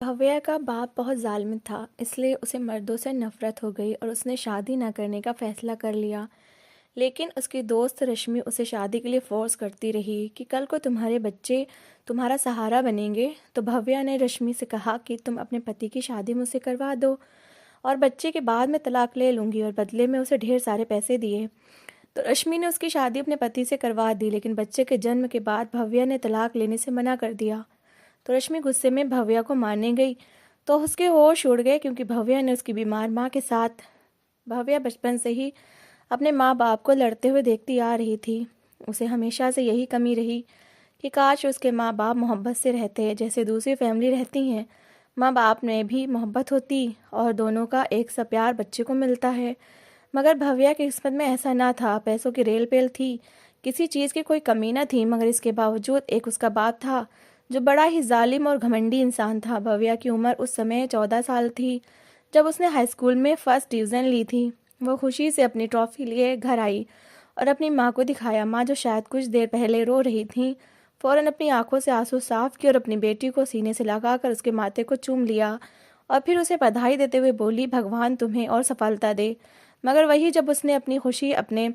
भव्या का बाप बहुत जालिम था, इसलिए उसे मर्दों से नफरत हो गई और उसने शादी न करने का फैसला कर लिया। लेकिन उसकी दोस्त रश्मि उसे शादी के लिए फोर्स करती रही कि कल को तुम्हारे बच्चे तुम्हारा सहारा बनेंगे। तो भव्या ने रश्मि से कहा कि तुम अपने पति की शादी मुझसे करवा दो और बच्चे के बाद मैं तलाक ले लूँगी, और बदले में उसे ढेर सारे पैसे दिए। तो रश्मि ने उसकी शादी अपने पति से करवा दी, लेकिन बच्चे के जन्म के बाद भव्या ने तलाक लेने से मना कर दिया। तो रश्मि गुस्से में भव्या को मारने गई तो उसके होश उड़ गए, क्योंकि भव्या ने उसकी बीमार माँ के साथ भव्या बचपन से ही अपने माँ बाप को लड़ते हुए देखती आ रही थी। उसे हमेशा से यही कमी रही कि काश उसके माँ बाप मोहब्बत से रहते जैसे दूसरी फैमिली रहती हैं। माँ बाप में भी मोहब्बत होती और दोनों का एक सा प्यार बच्चे को मिलता है। मगर भव्या की किस्मत में ऐसा ना था। पैसों की रेल पेल थी, किसी चीज़ की कोई कमी न थी, मगर इसके बावजूद एक उसका बाप था जो बड़ा ही जालिम और घमंडी इंसान था। भव्या की उम्र उस समय 14 साल थी जब उसने हाई स्कूल में फर्स्ट डिवीज़न ली थी। वो खुशी से अपनी ट्रॉफी लिए घर आई और अपनी माँ को दिखाया। माँ, जो शायद कुछ देर पहले रो रही थी, फौरन अपनी आंखों से आंसू साफ किए और अपनी बेटी को सीने से लगाकर उसके माथे को चूम लिया और फिर उसे बधाई देते हुए बोली, भगवान तुम्हें और सफलता दे। मगर वही जब उसने अपनी खुशी अपने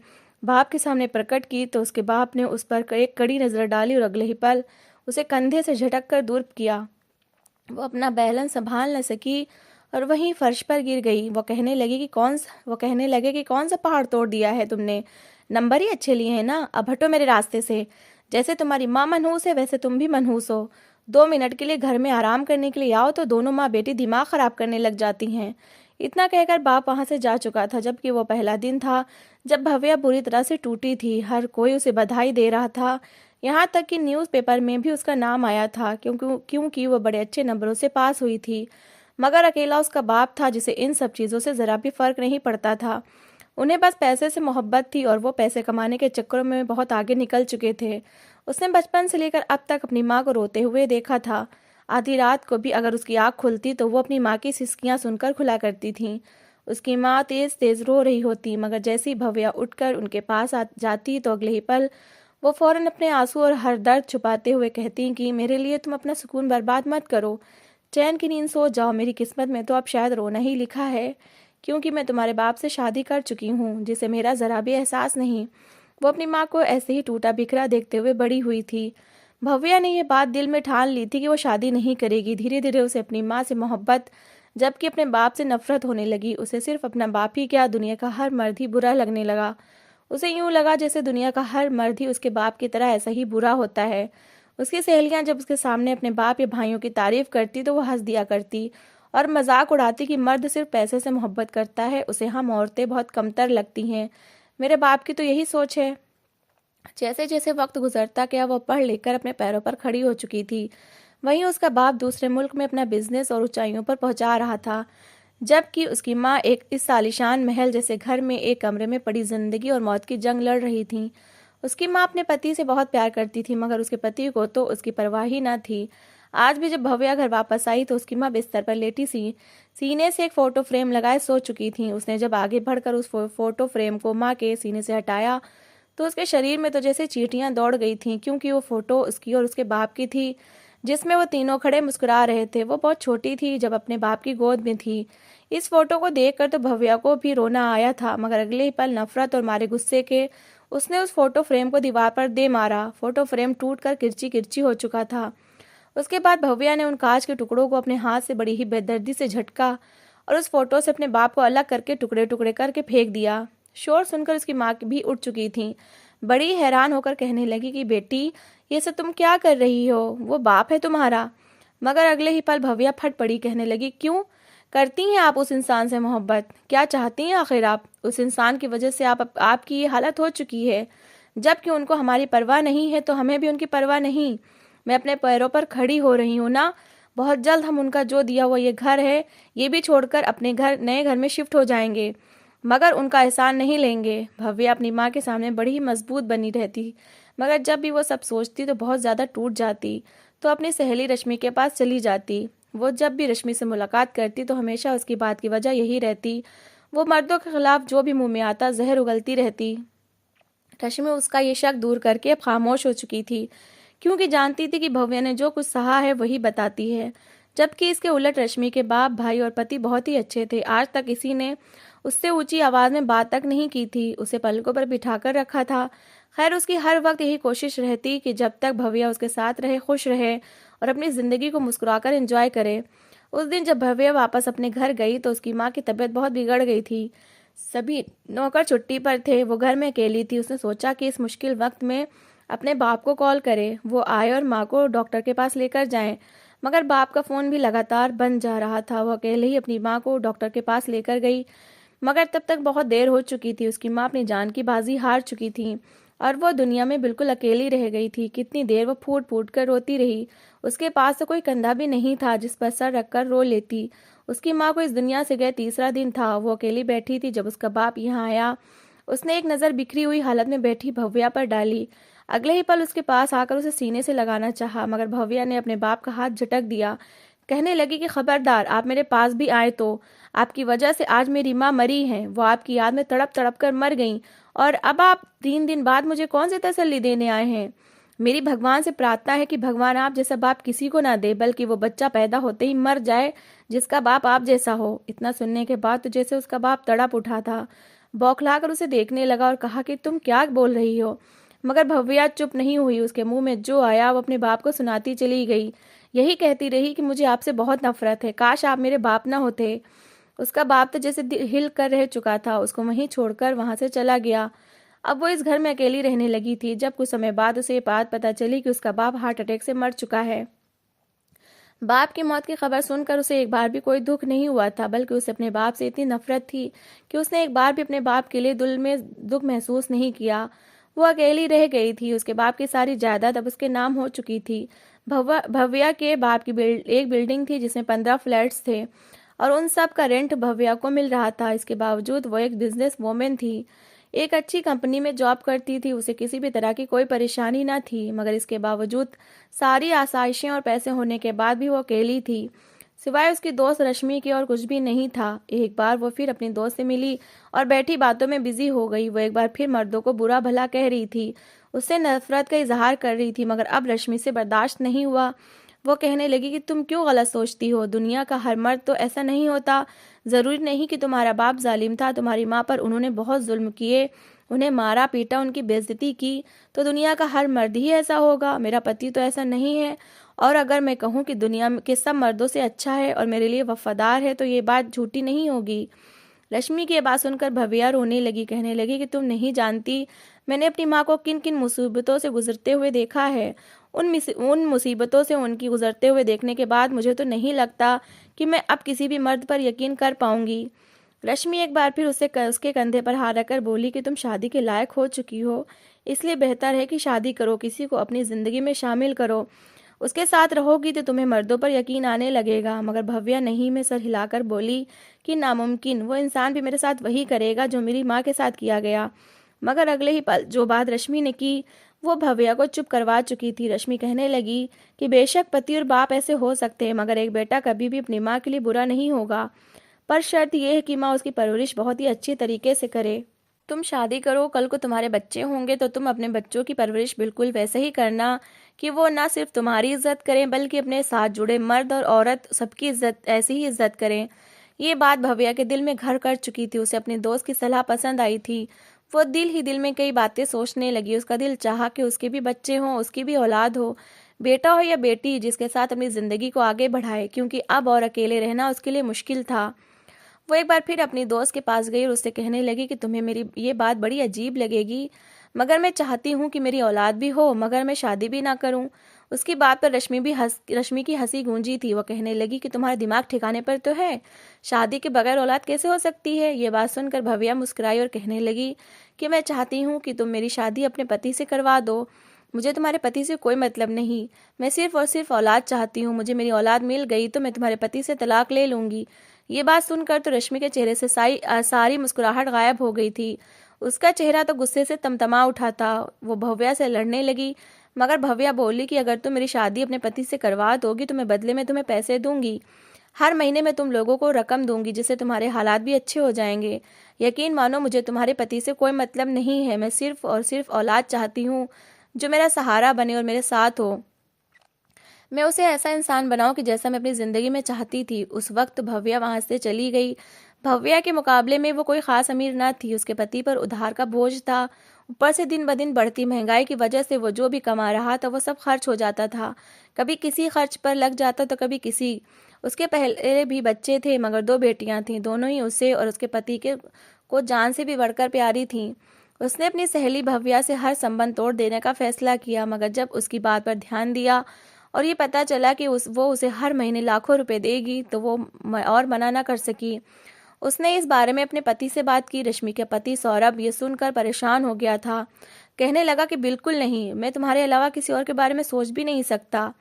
बाप के सामने प्रकट की तो उसके बाप ने उस पर एक कड़ी नज़र डाली और अगले ही पल उसे कंधे से झटक कर दूर किया। वो अपना बैलेंस संभाल न सकी और वहीं फर्श पर गिर गई। वो कहने लगे कि कौन सा पहाड़ तोड़ दिया है तुमने, नंबर ही अच्छे लिए हैं ना, अब हटो मेरे रास्ते से। जैसे तुम्हारी माँ मनहूस है वैसे तुम भी मनहूस हो। 2 मिनट के लिए घर में आराम करने के लिए आओ तो दोनों माँ बेटी दिमाग खराब करने लग जाती हैं। इतना कहकर बाप वहां से जा चुका था, जबकि वो पहला दिन था जब भव्या बुरी तरह से टूटी थी। हर कोई उसे बधाई दे रहा था, यहाँ तक कि न्यूज़पेपर में भी उसका नाम आया था, क्योंकि वो बड़े अच्छे नंबरों से पास हुई थी। मगर अकेला उसका बाप था जिसे इन सब चीज़ों से ज़रा भी फर्क नहीं पड़ता था। उन्हें बस पैसे से मोहब्बत थी और वो पैसे कमाने के चक्करों में बहुत आगे निकल चुके थे। उसने बचपन से लेकर अब तक अपनी माँ को रोते हुए देखा था। आधी रात को भी अगर उसकी आँख खुलती तो वो अपनी माँ की सिसकियाँ सुनकर खुला करती थी। उसकी माँ तेज़ तेज़ रो रही होती, मगर जैसी भव्या उठकर उनके पास आ जाती तो अगले ही पल वो फौरन अपने आंसू और हर दर्द छुपाते हुए कहती कि मेरे लिए तुम अपना सुकून बर्बाद मत करो, चैन की नींद सो जाओ। मेरी किस्मत में तो अब शायद रोना ही लिखा है, क्योंकि मैं तुम्हारे बाप से शादी कर चुकी हूँ जिसे मेरा ज़रा भी एहसास नहीं। वो अपनी माँ को ऐसे ही टूटा बिखरा देखते हुए बड़ी हुई थी। भव्या ने यह बात दिल में ठान ली थी कि वो शादी नहीं करेगी। धीरे धीरे उसे अपनी माँ से मोहब्बत जबकि अपने बाप से नफरत होने लगी। उसे सिर्फ अपना बाप ही क्या, दुनिया का हर मर्द ही बुरा लगने लगा। उसे यूं लगा जैसे दुनिया का हर मर्द ही उसके बाप की तरह ऐसा ही बुरा होता है। उसकी सहेलियां जब उसके सामने अपने बाप या भाइयों की तारीफ करती तो वो हंस दिया करती और मजाक उड़ाती कि मर्द सिर्फ पैसे से मोहब्बत करता है, उसे हम औरतें बहुत कमतर लगती हैं। मेरे बाप की तो यही सोच है। जैसे जैसे वक्त गुजरता गया वो पढ़ लिख कर अपने पैरों पर खड़ी हो चुकी थी। वहीं उसका बाप दूसरे मुल्क में अपना बिजनेस और ऊंचाइयों पर पहुंचा रहा था, जबकि उसकी माँ एक इस आलीशान महल जैसे घर में एक कमरे में पड़ी जिंदगी और मौत की जंग लड़ रही थी। उसकी माँ अपने पति से बहुत प्यार करती थी, मगर उसके पति को तो उसकी परवाह ही न थी। आज भी जब भव्या घर वापस आई तो उसकी माँ बिस्तर पर लेटी सीने से एक फोटो फ्रेम लगाए सो चुकी थी। उसने जब आगे बढ़कर उस फोटो फ्रेम को माँ के सीने से हटाया तो उसके शरीर में तो जैसे चींटियां दौड़ गई थीं, क्योंकि वो फोटो उसकी और उसके बाप की थी जिसमें वो तीनों खड़े मुस्कुरा रहे थे। वो बहुत छोटी थी जब अपने बाप की गोद में थी। इस फोटो को देखकर तो भव्या को भी रोना आया था, मगर अगले ही पल नफरत और मारे गुस्से के उसने उस फोटो फ्रेम को दीवार पर दे मारा। फोटो फ्रेम टूट कर किरची किरची हो चुका था। उसके बाद भव्या ने उन कांच के टुकड़ों को अपने हाथ से बड़ी ही बेदर्दी से झटका और उस फोटो से अपने बाप को अलग करके टुकड़े टुकड़े करके फेंक दिया। शोर सुनकर उसकी माँ भी उठ चुकी थी। बड़ी हैरान होकर कहने लगी कि बेटी, ये सब तुम क्या कर रही हो, वो बाप है तुम्हारा। मगर अगले ही पल भव्या फट पड़ी, कहने लगी, क्यों करती हैं आप उस इंसान से मोहब्बत? क्या चाहती हैं आखिर आप? उस इंसान की वजह से आपकी ये हालत हो चुकी है। जबकि उनको हमारी परवाह नहीं है तो हमें भी उनकी परवाह नहीं। मैं अपने पैरों पर खड़ी हो रही हूँ ना। बहुत जल्द हम उनका जो दिया हुआ ये घर है ये भी छोड़कर अपने नए घर में शिफ्ट हो जाएंगे, मगर उनका एहसान नहीं लेंगे। भव्या अपनी माँ के सामने बड़ी ही मजबूत बनी रहती, मगर जब भी वो सब सोचती तो बहुत ज़्यादा टूट जाती। तो अपनी सहेली रश्मि के पास चली जाती। वो जब भी रश्मि से मुलाकात करती तो हमेशा उसकी बात की वजह यही रहती, वो मर्दों के खिलाफ जो भी मुंह में आता जहर उगलती रहती। रश्मि उसका ये शक दूर करके अब खामोश हो चुकी थी, क्योंकि जानती थी कि भव्या ने जो कुछ सहा है वही बताती है। जबकि इसके उलट रश्मि के बाप, भाई और पति बहुत ही अच्छे थे। आज तक किसी ने उससे ऊंची आवाज़ में बात तक नहीं की थी, उसे पलकों पर बिठाकर रखा था। खैर, उसकी हर वक्त यही कोशिश रहती कि जब तक भव्या उसके साथ रहे खुश रहे और अपनी ज़िंदगी को मुस्कुराकर एंजॉय करे। उस दिन जब भव्या वापस अपने घर गई तो उसकी माँ की तबीयत बहुत बिगड़ गई थी। सभी नौकर छुट्टी पर थे, वो घर में अकेली थी। उसने सोचा कि इस मुश्किल वक्त में अपने बाप को कॉल करे, वो आए और माँ को डॉक्टर के पास लेकर जाएं। मगर बाप का फ़ोन भी लगातार बंद जा रहा था। वो अकेले ही अपनी माँ को डॉक्टर के पास लेकर गई, मगर तब तक बहुत देर हो चुकी थी। उसकी माँ अपनी जान की बाजी हार चुकी थी और वो दुनिया में बिल्कुल अकेली रह गई थी। कितनी देर वो फूट फूट कर रोती रही। उसके पास तो कोई कंधा भी नहीं था जिस पर सर रखकर रो लेती। उसकी माँ को इस दुनिया से गए तीसरा दिन था। वो अकेली बैठी थी जब उसका बाप यहाँ आया। उसने एक नज़र बिखरी हुई हालत में बैठी भव्या पर डाली। अगले ही पल उसके पास आकर उसे सीने से लगाना चाहा, मगर भव्या ने अपने बाप का हाथ झटक दिया। कहने लगी कि खबरदार, आप मेरे पास भी आए तो आपकी वजह से आज मेरी माँ मरी हैं। वो आपकी याद में तड़प तड़प कर मर गईं और अब आप 3 दिन बाद मुझे कौन सी तसल्ली देने आए हैं। मेरी भगवान से प्रार्थना है कि भगवान आप जैसा बाप किसी को ना दे, बल्कि वो बच्चा पैदा होते ही मर जाए जिसका बाप आप जैसा हो। इतना सुनने के बाद तो जैसे उसका बाप तड़प उठा था। बौखला कर उसे देखने लगा और कहा कि तुम क्या बोल रही हो। मगर भव्या चुप नहीं हुई। उसके मुंह में जो आया वो अपने बाप को सुनाती चली गई। यही कहती रही कि मुझे आपसे बहुत नफरत है, काश आप मेरे बाप ना होते। उसका बाप तो जैसे हिल कर रह चुका था, उसको वहीं छोड़कर वहां से चला गया। अब वो इस घर में अकेली रहने लगी थी। जब कुछ समय बाद उसे ये बात पता चली कि उसका बाप हार्ट अटैक से मर चुका है। बाप की मौत की खबर सुनकर उसे एक बार भी कोई दुख नहीं हुआ था, बल्कि उसे अपने बाप से इतनी नफरत थी कि उसने एक बार भी अपने बाप के लिए दिल में दुख महसूस नहीं किया। वो अकेली रह गई थी। उसके बाप की सारी जायदाद अब उसके नाम हो चुकी थी। भव्या के बाप की एक बिल्डिंग थी जिसमें 15 फ्लैट्स थे और उन सब का रेंट भव्या को मिल रहा था। इसके बावजूद वो एक बिजनेस वोमेन थी, एक अच्छी कंपनी में जॉब करती थी। उसे किसी भी तरह की कोई परेशानी ना थी, मगर इसके बावजूद सारी आसाइशें और पैसे होने के बाद भी वो अकेली थी। सिवाय उसकी दोस्त रश्मि के और कुछ भी नहीं था। एक बार वो फिर अपनी दोस्त से मिली और बैठी बातों में बिजी हो गई। वो एक बार फिर मर्दों को बुरा भला कह रही थी, उससे नफरत का इजहार कर रही थी, मगर अब रश्मि से बर्दाश्त नहीं हुआ। वो कहने लगी कि तुम क्यों गलत सोचती हो, दुनिया का हर मर्द तो ऐसा नहीं होता। ज़रूरी नहीं कि तुम्हारा बाप जालिम था, तुम्हारी माँ पर उन्होंने बहुत जुल्म किए, उन्हें मारा पीटा, उनकी बेइज्जती की, तो दुनिया का हर मर्द ही ऐसा होगा। मेरा पति तो ऐसा नहीं है, और अगर मैं कहूँ कि दुनिया के सब मर्दों से अच्छा है और मेरे लिए वफादार है तो ये बात झूठी नहीं होगी। रश्मि की ये बात सुनकर भव्या रोने लगी। कहने लगी कि तुम नहीं जानती मैंने अपनी माँ को किन किन मुसीबतों से गुजरते हुए देखा है। उन मुसीबतों से उनकी गुजरते हुए देखने के बाद मुझे तो नहीं लगता कि मैं अब किसी भी मर्द पर यकीन कर पाऊंगी। रश्मि एक बार फिर उसके कंधे पर हाथ रखकर बोली कि तुम शादी के लायक हो चुकी हो, इसलिए बेहतर है कि शादी करो, किसी को अपनी ज़िंदगी में शामिल करो। उसके साथ रहोगी तो तुम्हें मर्दों पर यकीन आने लगेगा। मगर भव्या नहीं में सर हिलाकर बोली कि नामुमकिन, वो इंसान भी मेरे साथ वही करेगा जो मेरी माँ के साथ किया गया। मगर अगले ही पल जो बात रश्मि ने की वो भव्या को चुप करवा चुकी थी। रश्मि कहने लगी कि बेशक पति और बाप ऐसे हो सकते हैं, मगर एक बेटा कभी भी अपनी माँ के लिए बुरा नहीं होगा, पर शर्त यह है कि माँ उसकी परवरिश बहुत ही अच्छी तरीके से करे। तुम शादी करो, कल को तुम्हारे बच्चे होंगे तो तुम अपने बच्चों की परवरिश बिल्कुल वैसे ही करना कि वो ना सिर्फ तुम्हारी इज्जत करें बल्कि अपने साथ जुड़े मर्द और औरत सबकी इज्जत ऐसी ही इज्जत करें। ये बात भव्या के दिल में घर कर चुकी थी। उसे अपने दोस्त की सलाह पसंद आई थी। वो दिल ही दिल में कई बातें सोचने लगी। उसका दिल चाहा कि उसके भी बच्चे हों, उसकी भी औलाद हो, बेटा हो या बेटी, जिसके साथ अपनी ज़िंदगी को आगे बढ़ाए, क्योंकि अब और अकेले रहना उसके लिए मुश्किल था। वो एक बार फिर अपनी दोस्त के पास गई और उससे कहने लगी कि तुम्हें मेरी ये बात बड़ी अजीब लगेगी, मगर मैं चाहती हूँ कि मेरी औलाद भी हो, मगर मैं शादी भी ना करूँ। उसकी बात पर रश्मि की हंसी गूंजी थी। वो कहने लगी कि तुम्हारा दिमाग ठिकाने पर तो है, शादी के बगैर औलाद कैसे हो सकती है। ये बात सुनकर भव्या मुस्कुराई और कहने लगी कि मैं चाहती हूँ कि तुम मेरी शादी अपने पति से करवा दो। मुझे तुम्हारे पति से कोई मतलब नहीं, मैं सिर्फ और सिर्फ औलाद चाहती हूँ। मुझे मेरी औलाद मिल गई तो मैं तुम्हारे पति से तलाक ले लूंगी। ये बात सुनकर तो रश्मि के चेहरे से सारी मुस्कुराहट गायब हो गई थी। उसका चेहरा तो गुस्से से तमतमा उठा था। वो भव्या से लड़ने लगी, मगर भव्या बोली कि अगर तुम मेरी शादी अपने पति से करवा दोगी तो मैं बदले में तुम्हें पैसे दूंगी। हर महीने मैं तुम लोगों को रकम दूंगी, जिससे तुम्हारे हालात भी अच्छे हो जाएंगे। यकीन मानो, मुझे तुम्हारे पति से कोई मतलब नहीं है। मैं सिर्फ और सिर्फ औलाद चाहती हूँ जो मेरा सहारा बने और मेरे साथ हो। मैं उसे ऐसा इंसान बनाऊं कि जैसा मैं अपनी ज़िंदगी में चाहती थी। उस वक्त भव्या वहाँ से चली गई। भव्या के मुकाबले में वो कोई ख़ास अमीर ना थी। उसके पति पर उधार का बोझ था। ऊपर से दिन ब दिन बढ़ती महंगाई की वजह से वो जो भी कमा रहा था वो सब खर्च हो जाता था। कभी किसी खर्च पर लग जाता तो कभी किसी। उसके पहले भी बच्चे थे, मगर 2 बेटियां थीं। दोनों ही उसे और उसके पति के को जान से भी बढ़कर प्यारी थीं। उसने अपनी सहेली भव्या से हर संबंध तोड़ देने का फैसला किया, मगर जब उसकी बात पर ध्यान दिया और ये पता चला कि वो उसे हर महीने लाखों रुपए देगी, तो वो और मना ना कर सकी। उसने इस बारे में अपने पति से बात की। रश्मि के पति सौरभ ये सुनकर परेशान हो गया था। कहने लगा कि बिल्कुल नहीं, मैं तुम्हारे अलावा किसी और के बारे में सोच भी नहीं सकता।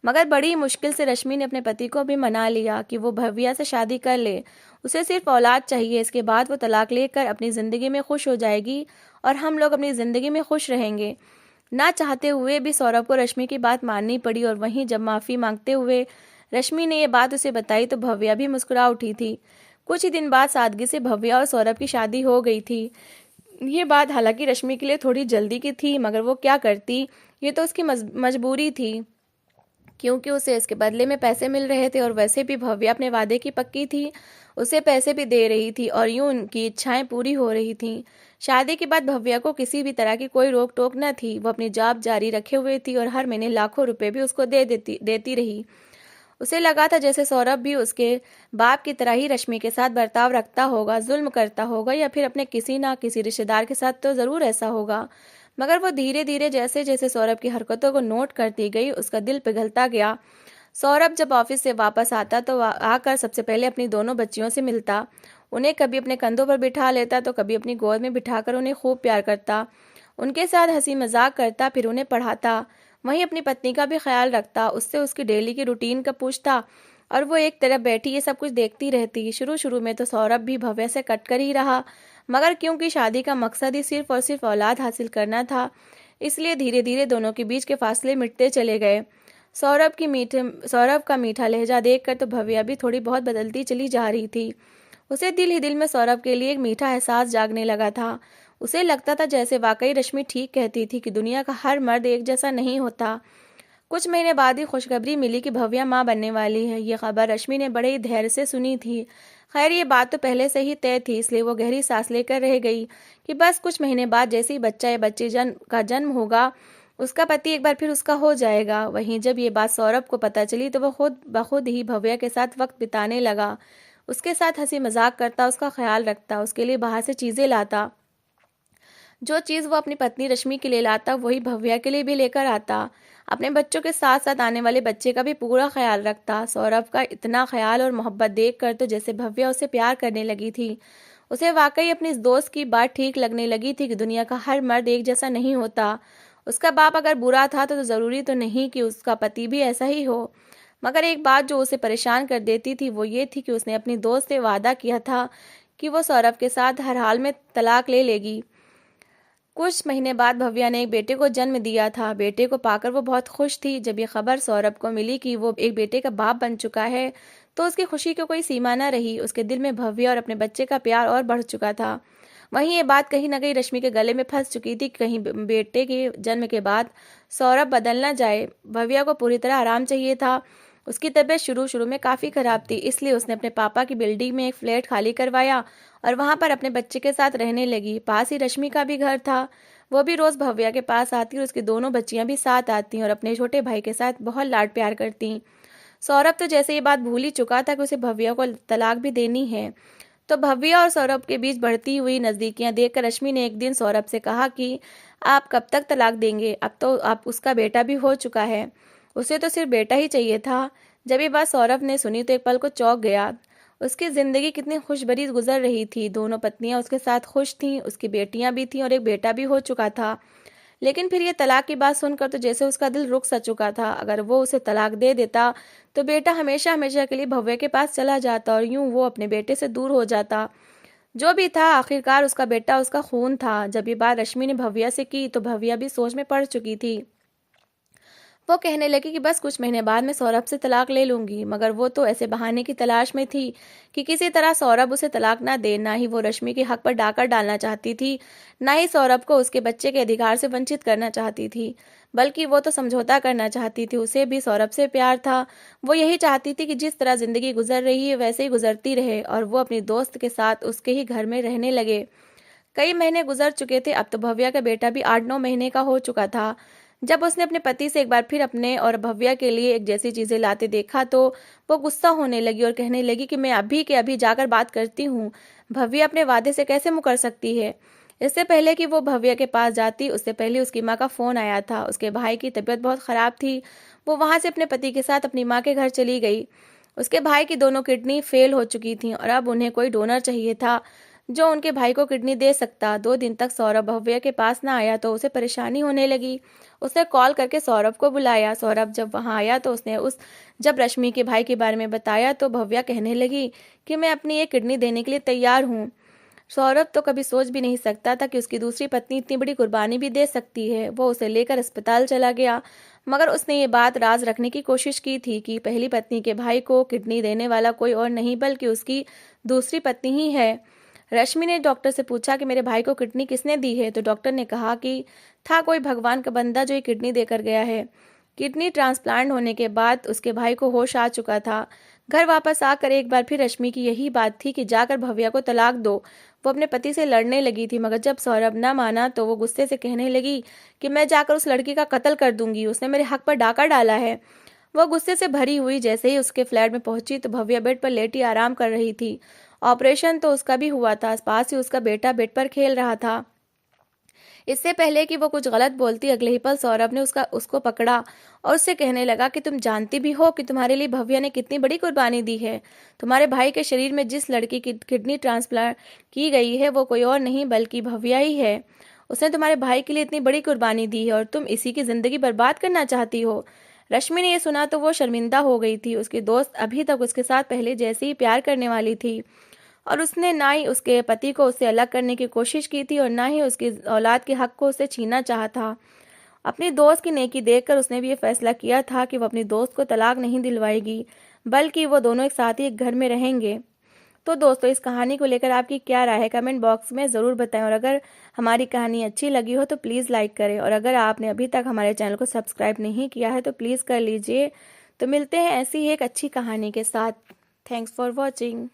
मगर बड़ी मुश्किल से रश्मि ने अपने पति को भी मना लिया कि वो भव्या से शादी कर ले। उसे सिर्फ औलाद चाहिए, इसके बाद वो तलाक लेकर अपनी ज़िंदगी में खुश हो जाएगी और हम लोग अपनी ज़िंदगी में खुश रहेंगे। ना चाहते हुए भी सौरभ को रश्मि की बात माननी पड़ी, और वहीं जब माफ़ी मांगते हुए रश्मि ने ये बात उसे बताई तो भव्या भी मुस्कुरा उठी थी। कुछ ही दिन बाद सादगी से भव्या और सौरभ की शादी हो गई थी। ये बात हालांकि रश्मि के लिए थोड़ी जल्दी की थी, मगर वो क्या करती, ये तो उसकी मजबूरी थी, क्योंकि उसे इसके बदले में पैसे मिल रहे थे और वैसे भी भव्या अपने वादे की पक्की थी। उसे पैसे भी दे रही थी और यूं उनकी इच्छाएं पूरी हो रही थीं। शादी के बाद भव्या को किसी भी तरह की कोई रोक टोक न थी। वो अपनी जॉब जारी रखे हुए थी और हर महीने लाखों रुपए भी उसको देती रही। उसे लगा था जैसे सौरभ भी उसके बाप की तरह ही रश्मि के साथ बर्ताव रखता होगा, जुल्म करता होगा, या फिर अपने किसी ना किसी रिश्तेदार के साथ तो ज़रूर ऐसा होगा। मगर वो धीरे धीरे जैसे जैसे सौरभ की हरकतों को नोट करती गई, उसका दिल पिघलता गया। सौरभ जब ऑफिस से वापस आता तो आकर सबसे पहले अपनी दोनों बच्चियों से मिलता। उन्हें कभी अपने कंधों पर बिठा लेता तो कभी अपनी गोद में बिठाकर उन्हें खूब प्यार करता। उनके साथ हंसी मजाक करता, फिर उन्हें पढ़ाता। वहीं अपनी पत्नी का भी ख्याल रखता, उससे उसकी डेली की रूटीन का पूछता, और वो एक तरफ बैठी ये सब कुछ देखती रहती। शुरू शुरू में तो सौरभ भी भव्य से कटकर ही रहा, मगर क्योंकि शादी का मकसद ही सिर्फ और सिर्फ औलाद हासिल करना था, इसलिए धीरे धीरे दोनों के बीच के फासले मिटते चले गए। सौरभ का मीठा लहजा देखकर तो भव्या भी थोड़ी बहुत बदलती चली जा रही थी। उसे दिल ही दिल में सौरभ के लिए एक मीठा एहसास जागने लगा था। उसे लगता था जैसे वाकई रश्मि ठीक कहती थी कि दुनिया का हर मर्द एक जैसा नहीं होता। कुछ महीने बाद ही खुशखबरी मिली कि भव्या माँ बनने वाली है। ये खबर रश्मि ने बड़े ही धैर्य से सुनी थी। खैर, ये बात तो पहले से ही तय थी, इसलिए वो गहरी सांस लेकर रह गई कि बस कुछ महीने बाद जैसे ही बच्चा या बच्चे का जन्म होगा, उसका पति एक बार फिर उसका हो जाएगा। वहीं जब ये बात सौरभ को पता चली तो वो खुद बखुद ही भव्या के साथ वक्त बिताने लगा। उसके साथ हंसी मजाक करता, उसका ख्याल रखता, उसके लिए बाहर से चीज़ें लाता। जो चीज़ वो अपनी पत्नी रश्मि के लिए लाता वही भव्या के लिए भी लेकर आता। अपने बच्चों के साथ साथ आने वाले बच्चे का भी पूरा ख्याल रखता। सौरभ का इतना ख्याल और मोहब्बत देखकर तो जैसे भव्या उसे प्यार करने लगी थी। उसे वाकई अपनी इस दोस्त की बात ठीक लगने लगी थी कि दुनिया का हर मर्द एक जैसा नहीं होता। उसका बाप अगर बुरा था तो ज़रूरी तो नहीं कि उसका पति भी ऐसा ही हो। मगर एक बात जो उसे परेशान कर देती थी वो ये थी कि उसने अपनी दोस्त से वादा किया था कि वो सौरभ के साथ हर हाल में तलाक ले लेगी। कुछ महीने बाद भव्या ने एक बेटे को जन्म दिया था। बेटे को पाकर वो बहुत खुश थी। जब ये खबर सौरभ को मिली कि वो एक बेटे का बाप बन चुका है, तो उसकी खुशी की कोई सीमा न रही। उसके दिल में भव्या और अपने बच्चे का प्यार और बढ़ चुका था। वहीं ये बात कहीं न कहीं रश्मि के गले में फंस चुकी थी। कहीं बेटे के जन्म के बाद सौरभ बदल न जाए। भव्या को पूरी तरह आराम चाहिए था। उसकी तबीयत शुरू शुरू में काफ़ी ख़राब थी, इसलिए उसने अपने पापा की बिल्डिंग में एक फ्लैट खाली करवाया और वहाँ पर अपने बच्चे के साथ रहने लगी। पास ही रश्मि का भी घर था। वो भी रोज़ भव्या के पास आती और उसकी दोनों बच्चियाँ भी साथ आती और अपने छोटे भाई के साथ बहुत लाड प्यार करती। सौरभ तो जैसे ये बात भूल ही चुका था कि उसे भव्या को तलाक भी देनी है। तो भव्या और सौरभ के बीच बढ़ती हुई नज़दीकियाँ देखकर रश्मि ने एक दिन सौरभ से कहा कि आप कब तक तलाक देंगे? अब तो आप उसका बेटा भी हो चुका है, उसे तो सिर्फ बेटा ही चाहिए था। जब ये बात सौरभ ने सुनी तो एक पल को चौंक गया। उसकी ज़िंदगी कितनी खुशभरी गुजर रही थी। दोनों पत्नियां उसके साथ खुश थीं, उसकी बेटियां भी थीं और एक बेटा भी हो चुका था। लेकिन फिर ये तलाक की बात सुनकर तो जैसे उसका दिल रुक सा चुका था। अगर वो उसे तलाक दे देता तो बेटा हमेशा हमेशा के लिए भव्या के पास चला जाता और यूं वो अपने बेटे से दूर हो जाता। जो भी था, आखिरकार उसका बेटा उसका खून था। जब ये बात रश्मि ने भव्या से की तो भव्या भी सोच में पड़ चुकी थी। वो कहने लगी कि बस कुछ महीने बाद मैं सौरभ से तलाक ले लूंगी, मगर वो तो ऐसे बहाने की तलाश में थी कि किसी तरह सौरभ उसे तलाक ना दे। ना ही वो रश्मि के हक पर डाका डालना चाहती थी, ना ही सौरभ को उसके बच्चे के अधिकार से वंचित करना चाहती थी, बल्कि वो तो समझौता करना चाहती थी। उसे भी सौरभ से प्यार था। वो यही चाहती थी कि जिस तरह जिंदगी गुजर रही है वैसे ही गुजरती रहे, और वो अपनी दोस्त के साथ उसके ही घर में रहने लगे। कई महीने गुजर चुके थे। अब तो भव्या का बेटा भी 8-9 महीने का हो चुका था। जब उसने अपने पति से एक बार फिर अपने और भव्या के लिए एक जैसी चीजें लाते देखा तो वो गुस्सा होने लगी और कहने लगी कि मैं अभी के अभी जाकर बात करती हूँ। भव्या अपने वादे से कैसे मुकर सकती है? इससे पहले कि वो भव्या के पास जाती, उससे पहले उसकी माँ का फोन आया था। उसके भाई की तबीयत बहुत खराब थी। वो वहां से अपने पति के साथ अपनी माँ के घर चली गई। उसके भाई की दोनों किडनी फेल हो चुकी थी और अब उन्हें कोई डोनर चाहिए था जो उनके भाई को किडनी दे सकता। 2 दिन तक सौरभ भव्या के पास ना आया तो उसे परेशानी होने लगी। उसने कॉल करके सौरभ को बुलाया। सौरभ जब वहां आया तो उसने जब रश्मि के भाई के बारे में बताया तो भव्या कहने लगी कि मैं अपनी एक किडनी देने के लिए तैयार हूँ। सौरभ तो कभी सोच भी नहीं सकता था कि उसकी दूसरी पत्नी इतनी बड़ी कुर्बानी भी दे सकती है। वो उसे लेकर अस्पताल चला गया, मगर उसने ये बात राज रखने की कोशिश की थी कि पहली पत्नी के भाई को किडनी देने वाला कोई और नहीं बल्कि उसकी दूसरी पत्नी ही है। रश्मि ने डॉक्टर से पूछा कि मेरे भाई को किडनी किसने दी है, तो डॉक्टर ने कहा कि था कोई भगवान का बंदा जो ये किडनी देकर गया है। किडनी ट्रांसप्लांट होने के बाद उसके भाई को होश आ चुका था। घर वापस आकर एक बार फिर रश्मि की यही बात थी कि जाकर भव्या को तलाक दो। वो अपने पति से लड़ने लगी थी, मगर जब सौरभ न माना तो वो गुस्से से कहने लगी कि मैं जाकर उस लड़की का कत्ल कर दूंगी, उसने मेरे हक पर डाका डाला है। वो गुस्से से भरी हुई जैसे ही उसके फ्लैट में पहुंची तो भव्या बेड पर लेटी आराम कर रही थी। ऑपरेशन तो उसका भी हुआ था। पास ही उसका बेटा बेड पर खेल रहा था। इससे पहले कि वो कुछ गलत बोलती, अगले ही पल सौरभ ने उसको पकड़ा और उससे कहने लगा कि तुम जानती भी हो कि तुम्हारे लिए भव्या ने कितनी बड़ी कुर्बानी दी है। तुम्हारे भाई के शरीर में जिस लड़की की किडनी ट्रांसप्लांट की गई है वो कोई और नहीं बल्कि भव्या ही है। उसने तुम्हारे भाई के लिए इतनी बड़ी कुर्बानी दी है और तुम इसी की जिंदगी बर्बाद करना चाहती हो। रश्मि ने यह सुना तो वो शर्मिंदा हो गई थी। उसकी दोस्त अभी तक उसके साथ पहले जैसे ही प्यार करने वाली थी, और उसने ना ही उसके पति को उससे अलग करने की कोशिश की थी और ना ही उसकी औलाद के हक को उससे छीनना चाहा था। अपनी दोस्त की नेकी देखकर उसने भी ये फैसला किया था कि वो अपनी दोस्त को तलाक नहीं दिलवाएगी, बल्कि वो दोनों एक साथ ही एक घर में रहेंगे। तो दोस्तों, इस कहानी को लेकर आपकी क्या राय है कमेंट बॉक्स में ज़रूर बताएं, और अगर हमारी कहानी अच्छी लगी हो तो प्लीज़ लाइक करें, और अगर आपने अभी तक हमारे चैनल को सब्सक्राइब नहीं किया है तो प्लीज़ कर लीजिए। तो मिलते हैं ऐसी ही एक अच्छी कहानी के साथ। Thanks for watching.